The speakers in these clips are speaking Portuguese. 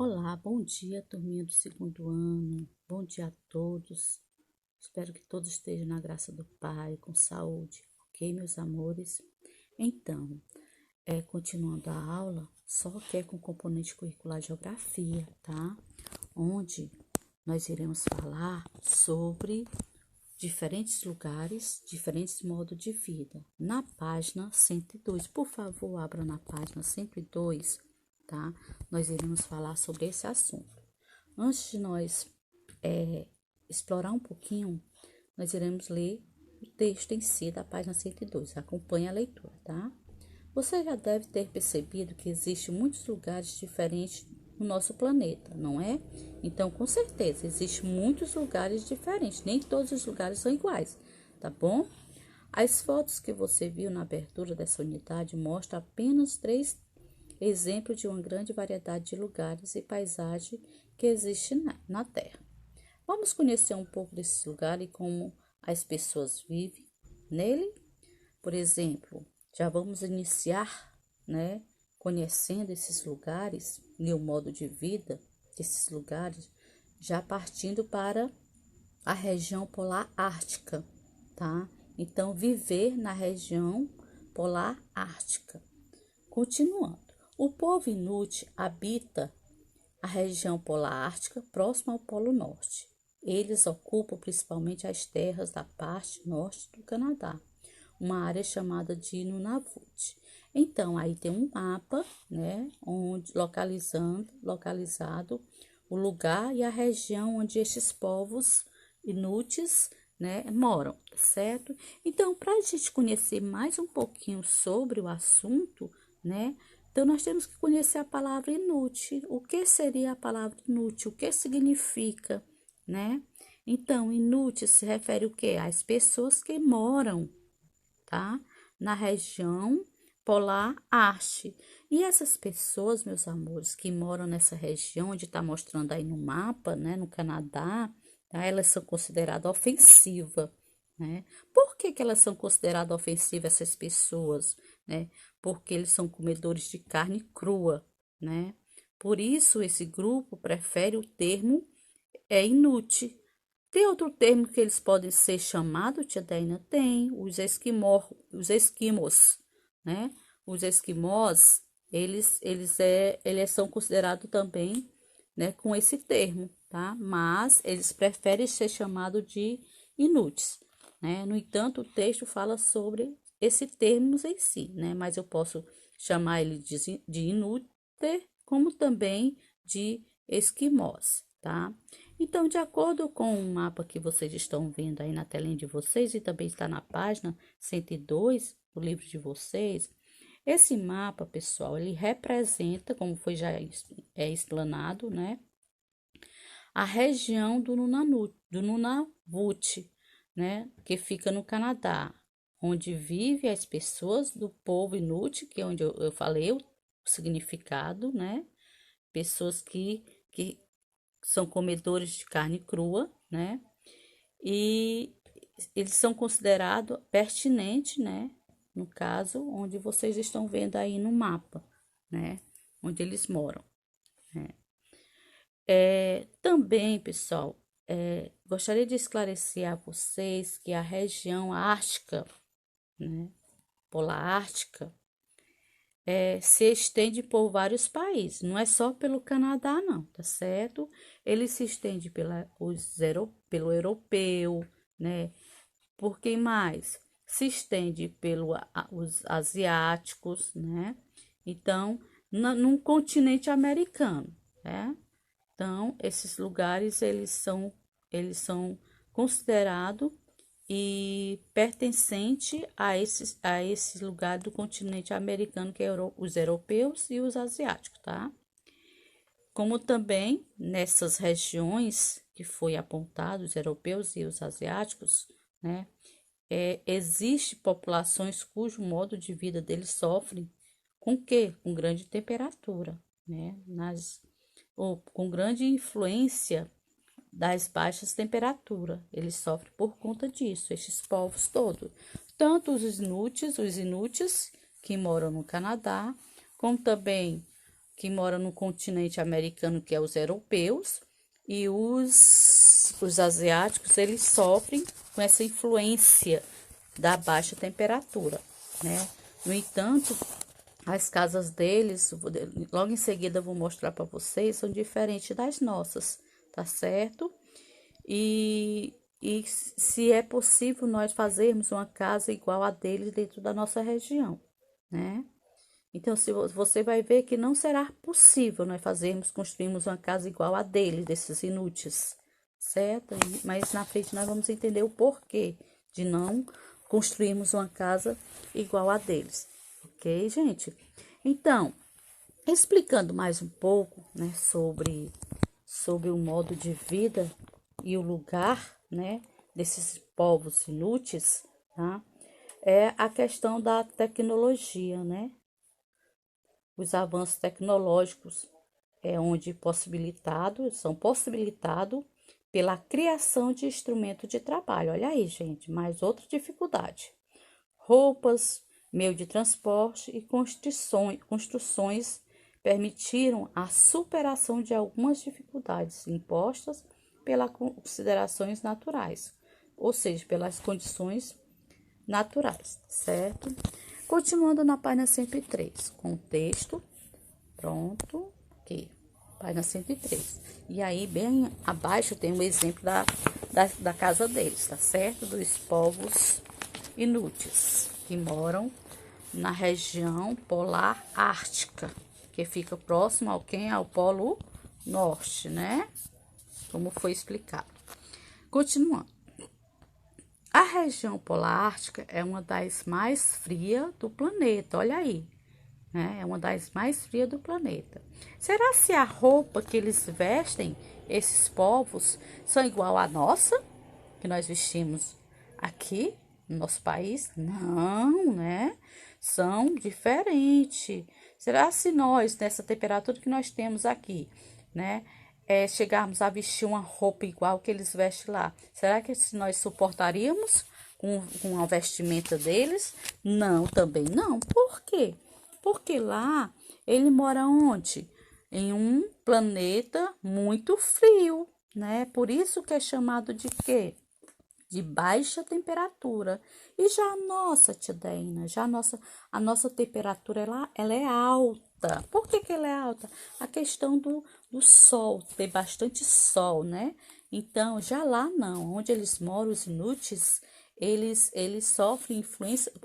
Olá, bom dia, turminha do segundo ano. Bom dia a todos. Espero que todos estejam na graça do Pai, com saúde, ok, meus amores? Então, continuando a aula, só que é com componente curricular Geografia, tá? Onde nós iremos falar sobre diferentes lugares, diferentes modos de vida. Na página 102, por favor, abra na página 102, tá? Nós iremos falar sobre esse assunto. Antes de nós explorar um pouquinho, nós iremos ler o texto em si da página 102. Acompanhe a leitura, tá? Você já deve ter percebido que existem muitos lugares diferentes no nosso planeta, não é? Então, com certeza, existem muitos lugares diferentes, nem todos os lugares são iguais, tá bom? As fotos que você viu na abertura dessa unidade mostram apenas 3 exemplos de uma grande variedade de lugares e paisagens que existe na Terra. Vamos conhecer um pouco desse lugar e como as pessoas vivem nele? Por exemplo, já vamos iniciar, né, conhecendo esses lugares e o modo de vida desses lugares, já partindo para a região polar ártica, tá? Então, viver na região polar ártica. Continuando, o povo Inuit habita a região polar ártica próxima ao Polo Norte. Eles ocupam principalmente as terras da parte norte do Canadá, uma área chamada de Nunavut. Então, aí tem um mapa, né, onde localizado o lugar e a região onde estes povos inuits, né, moram, certo? Então, para a gente conhecer mais um pouquinho sobre o assunto, né, então nós temos que conhecer a palavra Inuit. O que seria a palavra Inuit? O que significa, né? Então, Inuit se refere o quê? Às pessoas que moram, tá? Na região polar ártica. E essas pessoas, meus amores, que moram nessa região, onde está mostrando aí no mapa, né, no Canadá, tá? Elas são consideradas ofensivas, né? Por que elas são consideradas ofensivas, essas pessoas, né? Porque eles são comedores de carne crua, né? Por isso, esse grupo prefere o termo inútil. Tem outro termo que eles podem ser chamados, tia Daina? Tem, os esquimós, né? Os esquimós, eles são considerados também, né, com esse termo, tá? Mas eles preferem ser chamados de inúteis, né? No entanto, o texto fala sobre esse termo em si, né? Mas eu posso chamar ele de inútil, como também de esquimós, tá? Então, de acordo com o mapa que vocês estão vendo aí na telinha de vocês e também está na página 102 do livro de vocês, esse mapa, pessoal, ele representa, como foi já explanado, né, a região do Nunavut, né, que fica no Canadá, onde vivem as pessoas do povo Inuit, que é onde eu falei o significado, né, pessoas que são comedores de carne crua, né? E eles são considerados pertinentes, né? No caso, onde vocês estão vendo aí no mapa, né? Onde eles moram, né? Também, pessoal, gostaria de esclarecer a vocês que a região ártica, né? Polar ártica, se estende por vários países, não é só pelo Canadá, não, tá certo? Ele se estende pelo europeu, né? Por quem mais? Se estende os asiáticos, né? Então, num continente americano, né? Então, esses lugares, eles são considerados e pertencente a esse lugar do continente americano, que é os europeus e os asiáticos, tá? Como também nessas regiões que foi apontado, os europeus e os asiáticos, né? Existe populações cujo modo de vida deles sofre com quê? Com grande temperatura, né? Ou com grande influência das baixas temperaturas. Eles sofrem por conta disso, esses povos todos. Tanto os inuits que moram no Canadá, como também que moram no continente americano, que é os europeus, e os asiáticos, eles sofrem com essa influência da baixa temperatura, né? No entanto, as casas deles, logo em seguida eu vou mostrar para vocês, são diferentes das nossas, tá certo? E se é possível nós fazermos uma casa igual a deles dentro da nossa região, né? Então, se você vai ver que não será possível nós construirmos uma casa igual a deles, desses inúteis, certo? Mas na frente nós vamos entender o porquê de não construirmos uma casa igual a deles, ok, gente? Então, explicando mais um pouco, né, sobre o modo de vida e o lugar, né, desses povos inúteis, tá? É a questão da tecnologia, né? Os avanços tecnológicos são possibilitados pela criação de instrumento de trabalho. Olha aí, gente, mais outra dificuldade. Roupas, meio de transporte e construções permitiram a superação de algumas dificuldades impostas pelas considerações naturais, ou seja, pelas condições naturais, certo? Continuando na página 103, com o texto, pronto, aqui, página 103. E aí, bem abaixo, tem um exemplo da casa deles, tá certo? Dos povos inúteis, que moram na região polar ártica, que fica próximo ao Polo Norte, né? Como foi explicado. Continuando. A região polar ártica é uma das mais frias do planeta, olha aí, né? É uma das mais frias do planeta. Será se a roupa que eles vestem, esses povos, são igual à nossa, que nós vestimos aqui no nosso país? Não, né? São diferentes. Será se nós, nessa temperatura que nós temos aqui, né? Chegarmos a vestir uma roupa igual que eles vestem lá, será que nós suportaríamos com a vestimenta deles? Não, também não. Por quê? Porque lá ele mora onde? Em um planeta muito frio, né? Por isso que é chamado de quê? De baixa temperatura. E já a nossa, tia Deina, a nossa temperatura, ela é alta. Por que ela é alta? A questão do sol, ter bastante sol, né? Então, já lá não, onde eles moram, os inúteis, eles sofrem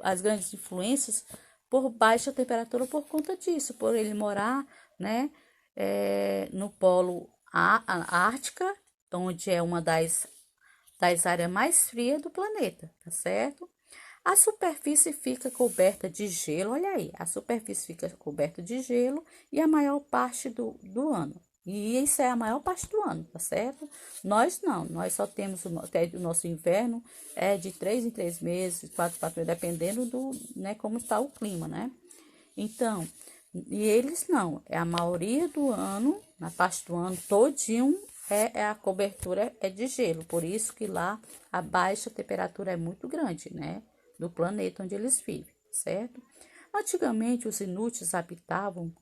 as grandes influências por baixa temperatura por conta disso, por ele morar, né, no polo ártica, onde é uma das áreas mais frias do planeta, tá certo? A superfície fica coberta de gelo, olha aí, a superfície fica coberta de gelo e a maior parte do ano. E isso é a maior parte do ano, tá certo? Nós não, nós só temos o nosso inverno de 3 em 3 meses, 4 em 4 meses, dependendo né, como está o clima, né? Então, e eles não, é a maioria do ano, na parte do ano todinho, a cobertura é de gelo, por isso que lá a baixa temperatura é muito grande, né? Do planeta onde eles vivem, certo? Antigamente, os inúteis habitavam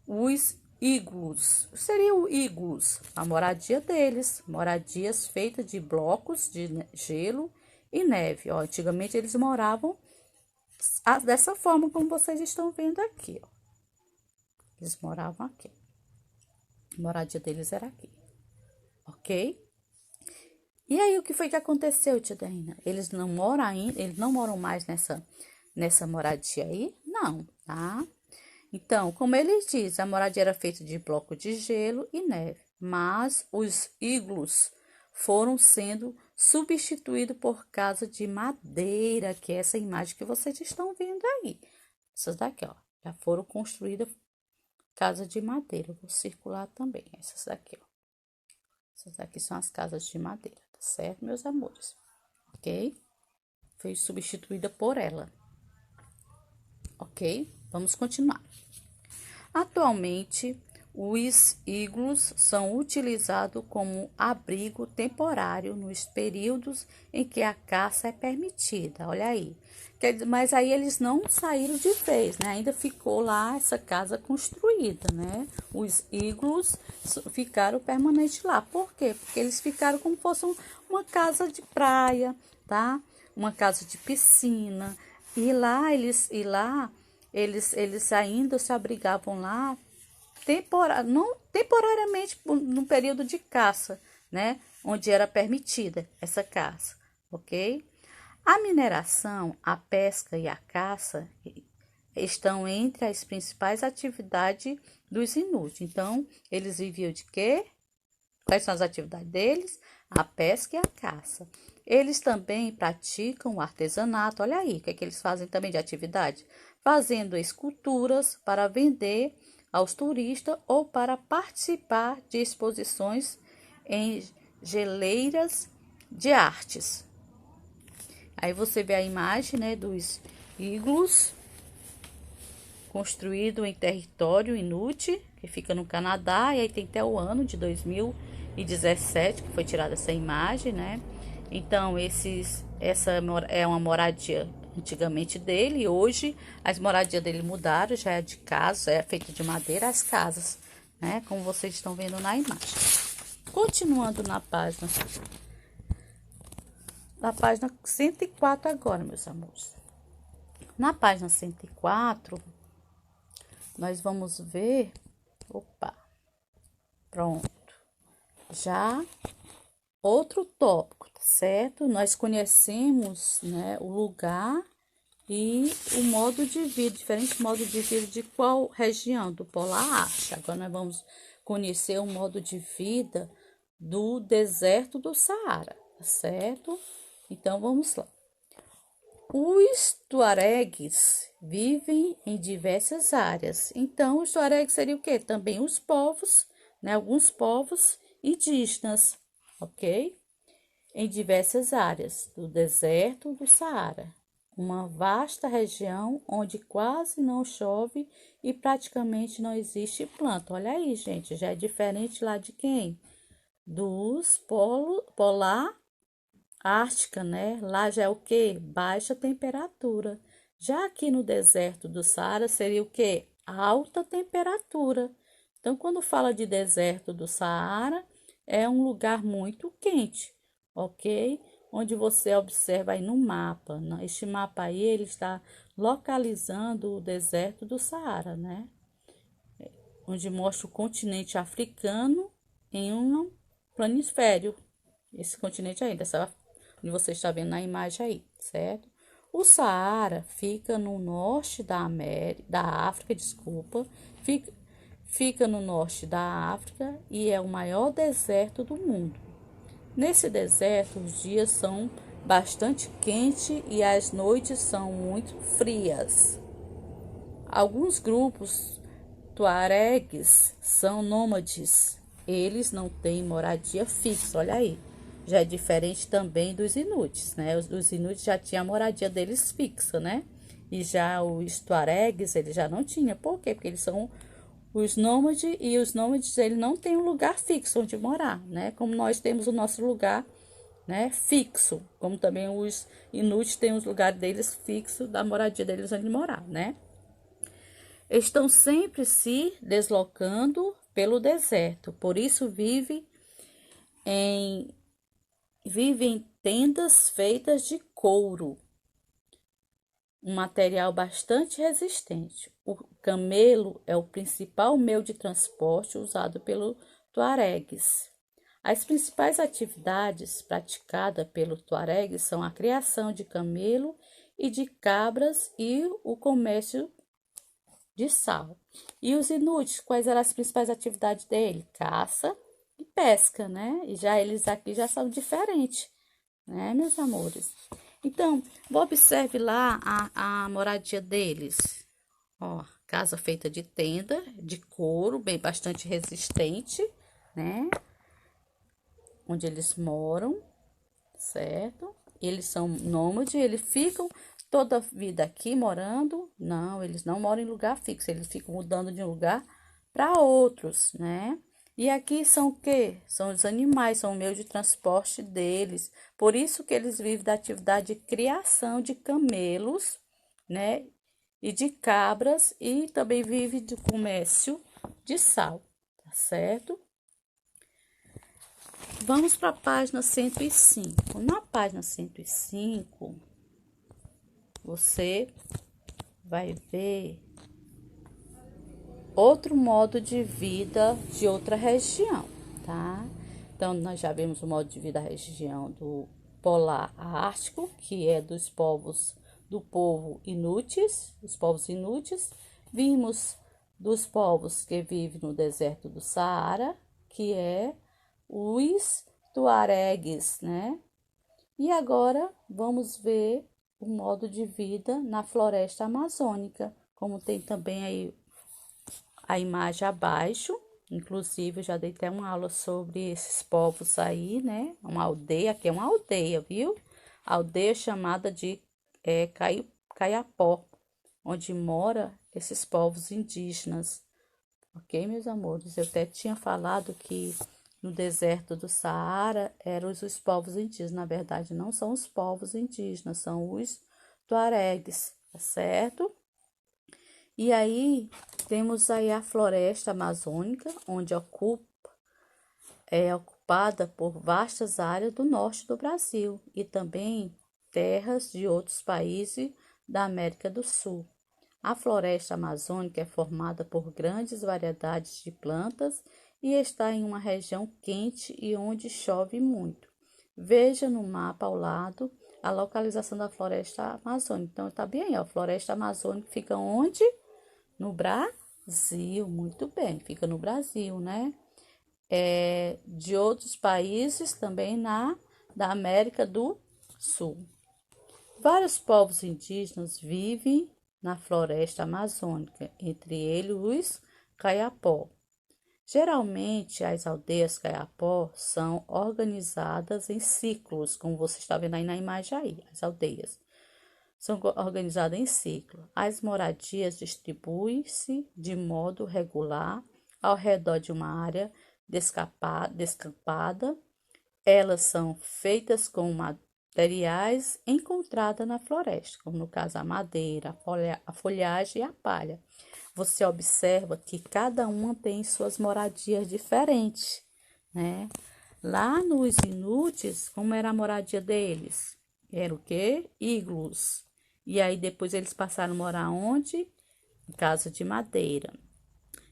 os iglus. Seria o iglus, a moradia deles, moradias feitas de blocos de gelo e neve. Ó, antigamente, eles moravam dessa forma como vocês estão vendo aqui, ó. Eles moravam aqui. A moradia deles era aqui, ok? E aí, o que foi que aconteceu, tia Daina? Eles não moram ainda, eles não moram mais nessa moradia aí? Não, tá? Então, como eles dizem, a moradia era feita de bloco de gelo e neve, mas os iglus foram sendo substituídos por casa de madeira, que é essa imagem que vocês estão vendo aí. Essas daqui, ó, já foram construídas casa de madeira. Eu vou circular também, essas daqui, ó. Essas daqui são as casas de madeira, tá certo, meus amores? Ok? Foi substituída por ela. Ok? Vamos continuar. Atualmente, Os iglus são utilizados como abrigo temporário nos períodos em que a caça é permitida. Olha aí. Mas aí eles não saíram de vez, né? Ainda ficou lá essa casa construída, né? Os iglus ficaram permanentes lá. Por quê? Porque eles ficaram como se fosse uma casa de praia, tá? Uma casa de piscina. E lá eles ainda se abrigavam lá não temporariamente no período de caça, né? Onde era permitida essa caça, ok? A mineração, a pesca e a caça estão entre as principais atividades dos Inuit. Então, eles viviam de quê? Quais são as atividades deles? A pesca e a caça. Eles também praticam o artesanato. Olha aí, o que é que eles fazem também de atividade? Fazendo esculturas para vender aos turistas ou para participar de exposições em geleiras de artes. Aí você vê a imagem, né, dos iglus construído em território Inuit, que fica no Canadá, e aí tem até o ano de 2017 que foi tirada essa imagem, né? Então, essa é uma moradia antigamente dele, e hoje as moradias dele mudaram, já é de casa, é feita de madeira as casas, né? Como vocês estão vendo na imagem. Continuando na página 104 agora, meus amores. Na página 104, nós vamos ver, pronto, já outro tópico, tá certo? Nós conhecemos, né, o lugar e o modo de vida, diferente modo de vida de qual região? Do Polar Ártico. Agora nós vamos conhecer o modo de vida do deserto do Saara, tá certo? Então vamos lá. Os tuaregs vivem em diversas áreas. Então, os tuaregs seriam o quê? Também os povos, né? Alguns povos indígenas, ok? Em diversas áreas do deserto do Saara. Uma vasta região onde quase não chove e praticamente não existe planta. Olha aí, gente, já é diferente lá de quem? Dos polar ártica, né? Lá já é o que? Baixa temperatura. Já aqui no deserto do Saara seria o que? Alta temperatura. Então, quando fala de deserto do Saara, é um lugar muito quente, ok? Onde você observa aí no mapa. Este mapa aí, ele está localizando o deserto do Saara, né? Onde mostra o continente africano em um planisfério. Esse continente aí, onde você está vendo na imagem aí, certo? O Saara fica no norte da África, fica no norte da África e é o maior deserto do mundo. Nesse deserto, os dias são bastante quentes e as noites são muito frias. Alguns grupos tuaregs são nômades. Eles não têm moradia fixa, olha aí. Já é diferente também dos inuits, né? Os inuits já tinham a moradia deles fixa, né? E já os tuaregs, eles já não tinham. Por quê? Porque eles são os nômades e os nômades, eles não têm um lugar fixo onde morar, né? Como nós temos o nosso lugar, né, fixo, como também os inuits têm os lugares deles fixos, da moradia deles onde morar, né? Estão sempre se deslocando pelo deserto, por isso em vivem em tendas feitas de couro, um material bastante resistente. O camelo é o principal meio de transporte usado pelo tuaregs. As principais atividades praticadas pelo tuareg são a criação de camelo e de cabras e o comércio de sal. E os inuits, quais eram as principais atividades dele? Caça e pesca, né? E já eles aqui já são diferentes, né, meus amores? Então, observe lá a moradia deles. Ó, casa feita de tenda, de couro, bem bastante resistente, né? Onde eles moram, certo? Eles são nômades, eles ficam toda a vida aqui morando. Não, eles não moram em lugar fixo, eles ficam mudando de um lugar para outros, né? E aqui são o quê? São os animais, são o meio de transporte deles. Por isso que eles vivem da atividade de criação de camelos, né? E de cabras, e também vive do comércio de sal, tá certo? Vamos para a página 105. Na página 105, você vai ver outro modo de vida de outra região, tá? Então, nós já vimos o modo de vida da região do polar ártico, que é do povo Inuits, os povos Inuits. Vimos dos povos que vivem no deserto do Saara, que é os tuaregues, né? E agora vamos ver o modo de vida na floresta amazônica, como tem também aí a imagem abaixo. Inclusive, eu já dei até uma aula sobre esses povos aí, né? Uma aldeia, que é uma aldeia, viu? Aldeia chamada de Caiapó, onde mora esses povos indígenas. Ok, meus amores? Eu até tinha falado que no deserto do Saara eram os povos indígenas. Na verdade, não são os povos indígenas, são os tuaregues, tá certo? E aí, temos aí a floresta amazônica, onde é ocupada por vastas áreas do norte do Brasil e também terras de outros países da América do Sul. A floresta amazônica é formada por grandes variedades de plantas e está em uma região quente e onde chove muito. Veja no mapa ao lado a localização da floresta amazônica. Então, está bem aí, a floresta amazônica fica onde? No Brasil, muito bem, fica no Brasil, né? De outros países também da América do Sul. Vários povos indígenas vivem na floresta amazônica, entre eles os Caiapó. Geralmente, as aldeias Caiapó são organizadas em ciclos, como você está vendo aí na imagem aí, as aldeias são organizadas em ciclo. As moradias distribuem-se de modo regular ao redor de uma área descampada. Elas são feitas com materiais encontrados na floresta, como no caso a madeira, a folhagem e a palha. Você observa que cada uma tem suas moradias diferentes, né? Lá nos Inuits, como era a moradia deles? Era o quê? Iglus. E aí depois eles passaram a morar onde? Em casa de madeira.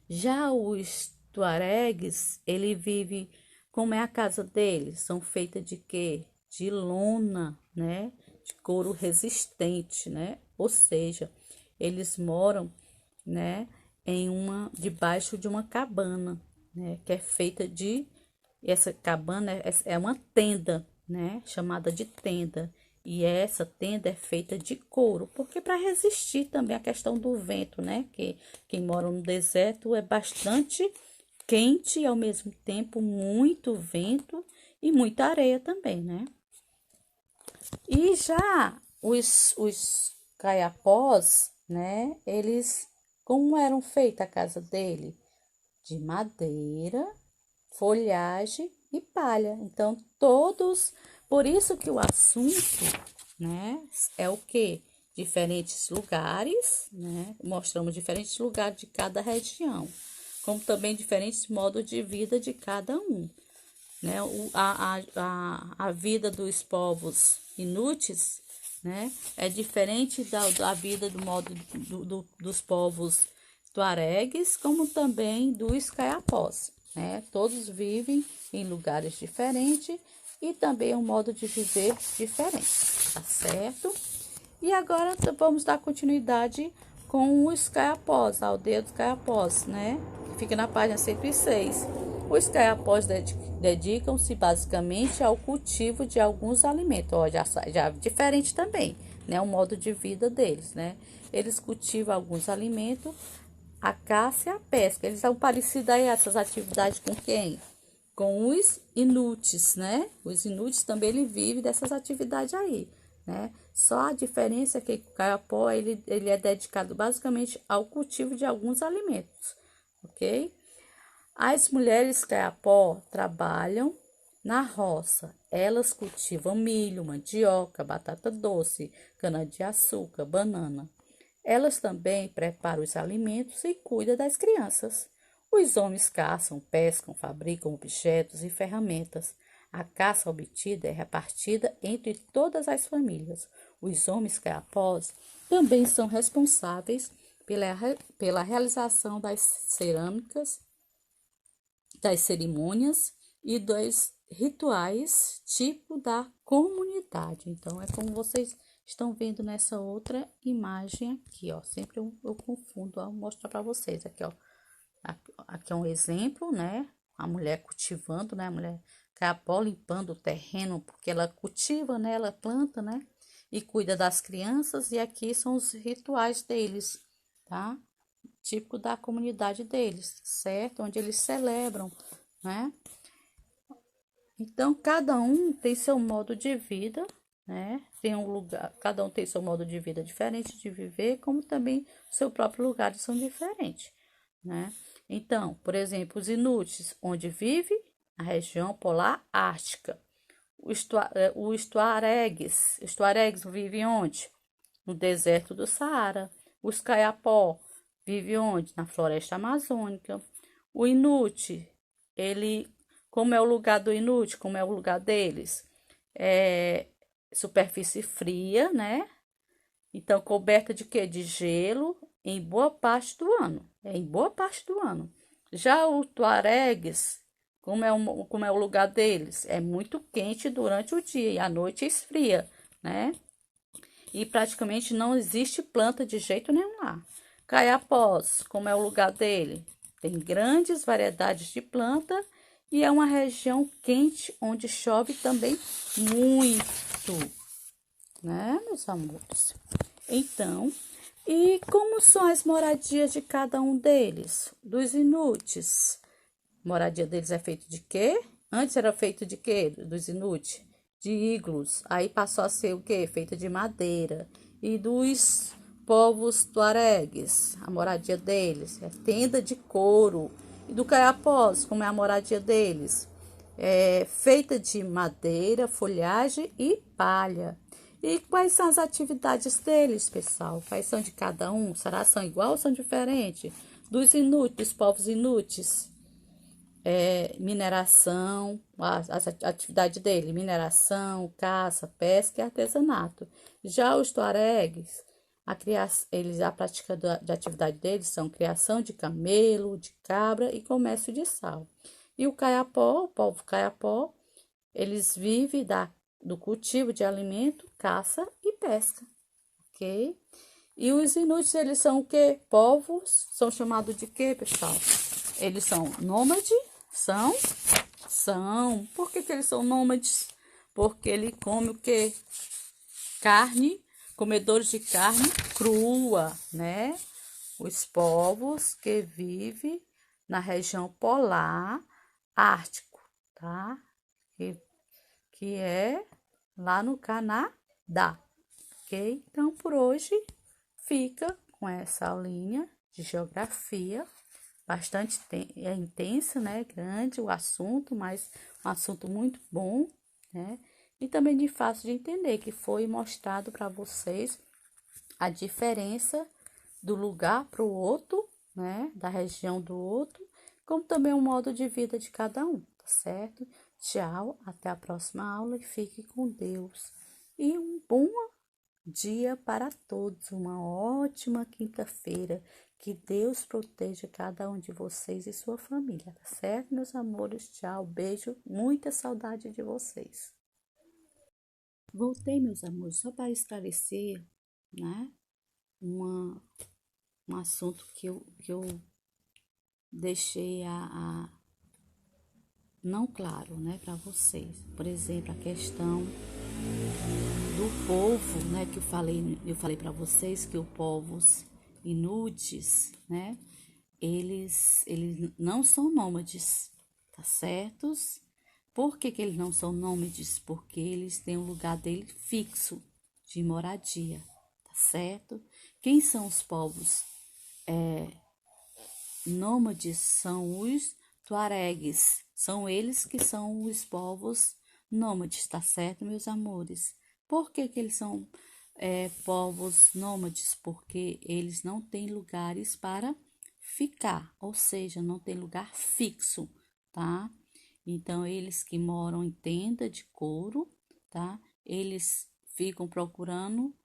Já os tuaregues, ele vive, como é a casa deles? São feitas de quê? De lona, né? De couro resistente, né? Ou seja, eles moram, né, debaixo de uma cabana, né, que é feita essa cabana é uma tenda, né, chamada de tenda. E essa tenda é feita de couro, porque para resistir também à questão do vento, né? Que quem mora no deserto é bastante quente e ao mesmo tempo muito vento e muita areia também, né? E já os caiapós, né? Eles, como eram feita a casa dele? De madeira, folhagem e palha. Então, por isso que o assunto, né, é o que? Diferentes lugares, né? Mostramos diferentes lugares de cada região, como também diferentes modos de vida de cada um, né? A vida dos povos inuits, né, é diferente da vida do modo dos povos tuaregues, como também dos caiapós, né? Todos vivem em lugares diferentes e também um modo de viver diferente, tá certo? E agora vamos dar continuidade com os caiapós, a aldeia dos caiapós, né? Que fica na página 106. Os caiapós dedicam-se basicamente ao cultivo de alguns alimentos. Ó, já diferente também, né? O modo de vida deles, né? Eles cultivam alguns alimentos, a caça e a pesca. Eles são parecidos aí essas atividades com quem? Com os inuits, né? Os inuits também ele vive dessas atividades aí, né? Só a diferença é que o caiapó ele é dedicado basicamente ao cultivo de alguns alimentos, ok? As mulheres Kayapó trabalham na roça. Elas cultivam milho, mandioca, batata doce, cana-de-açúcar, banana. Elas também preparam os alimentos e cuidam das crianças. Os homens caçam, pescam, fabricam objetos e ferramentas. A caça obtida é repartida entre todas as famílias. Os homens Kayapós também são responsáveis pela realização das cerâmicas, das cerimônias e dos rituais tipo da comunidade. Então, é como vocês estão vendo nessa outra imagem aqui, ó. Sempre eu confundo, ó, vou mostrar para vocês aqui, ó. Aqui é um exemplo, né? A mulher cultivando, né? A mulher Kayapó limpando o terreno, porque ela cultiva, né? Ela planta, né? E cuida das crianças. E aqui são os rituais deles, tá? Típico da comunidade deles, certo? Onde eles celebram, né? Então, cada um tem seu modo de vida, né? Tem um lugar, cada um tem seu modo de vida diferente de viver, como também seu próprio lugar são diferentes, né? Então, por exemplo, os Inuits, onde vive a região polar ártica. Os Tuaregs vivem onde? No deserto do Saara. Os Kayapó vivem onde? Na floresta amazônica. O Inuit, ele, como é o lugar do Inuit, como é o lugar deles? É superfície fria, né? Então, coberta de quê? De gelo em boa parte do ano. É em boa parte do ano. Já o Tuaregs, como é o lugar deles? É muito quente durante o dia e à noite esfria, né? E praticamente não existe planta de jeito nenhum lá. Caiapós, como é o lugar dele? Tem grandes variedades de planta e é uma região quente onde chove também muito, né, meus amores? Então, e como são as moradias de cada um deles? Dos Inuits. A moradia deles é feita de quê? Antes era feito de quê? Dos Inuits? De iglus. Aí passou a ser o quê? Feita de madeira. E dos povos tuaregues, a moradia deles é tenda de couro. E do Caiapós, como é a moradia deles? É feita de madeira, folhagem e palha. E quais são as atividades deles, pessoal? Quais são de cada um? Será que são igual ou são diferentes? Dos Inuits, dos povos Inuits, mineração, as atividades dele, mineração, caça, pesca e artesanato. Já os tuaregs, a prática de atividade deles são criação de camelo, de cabra e comércio de sal. E o Kayapó, o povo Kayapó, eles vivem do cultivo de alimento, caça e pesca, ok? E os Inuits, eles são o quê? Povos, são chamados de quê, pessoal? Eles são nômades, são, são. Por que eles são nômades? Porque ele come o quê? Carne, comedores de carne crua, né? Os povos que vivem na região polar ártico, tá? Que é lá no Canadá, ok? Então, por hoje, fica com essa aulinha de geografia, bastante intensa, né? Grande o assunto, mas um assunto muito bom, né? E também de fácil de entender, que foi mostrado para vocês a diferença do lugar para o outro, né? Da região do outro, como também o modo de vida de cada um, tá certo? Tchau, até a próxima aula e fique com Deus. E um bom dia para todos, uma ótima quinta-feira. Que Deus proteja cada um de vocês e sua família, tá certo, meus amores? Tchau, beijo, muita saudade de vocês. Voltei, meus amores, só para esclarecer, né, uma, um assunto que eu deixei não claro, né, para vocês. Por exemplo, a questão do povo, né, que eu falei para vocês que os povos Inuits, né, eles não são nômades, tá certos? Por que eles não são nômades? Porque eles têm um lugar dele fixo de moradia, tá certo? Quem são os povos nômades são os tuaregues. São eles que são os povos nômades, tá certo, meus amores? Por que que eles são povos nômades? Porque eles não têm lugares para ficar, ou seja, não tem lugar fixo, tá? Então, eles que moram em tenda de couro, tá? Eles ficam procurando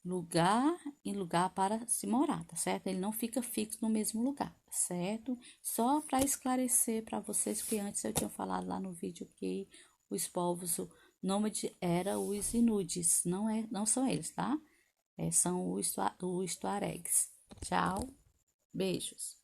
lugar em lugar para se morar, tá certo? Ele não fica fixo no mesmo lugar, tá certo? Só para esclarecer para vocês, porque antes eu tinha falado lá no vídeo que os povos nômade era os inudes, não são eles, tá? São os tuaregs. Tchau, beijos.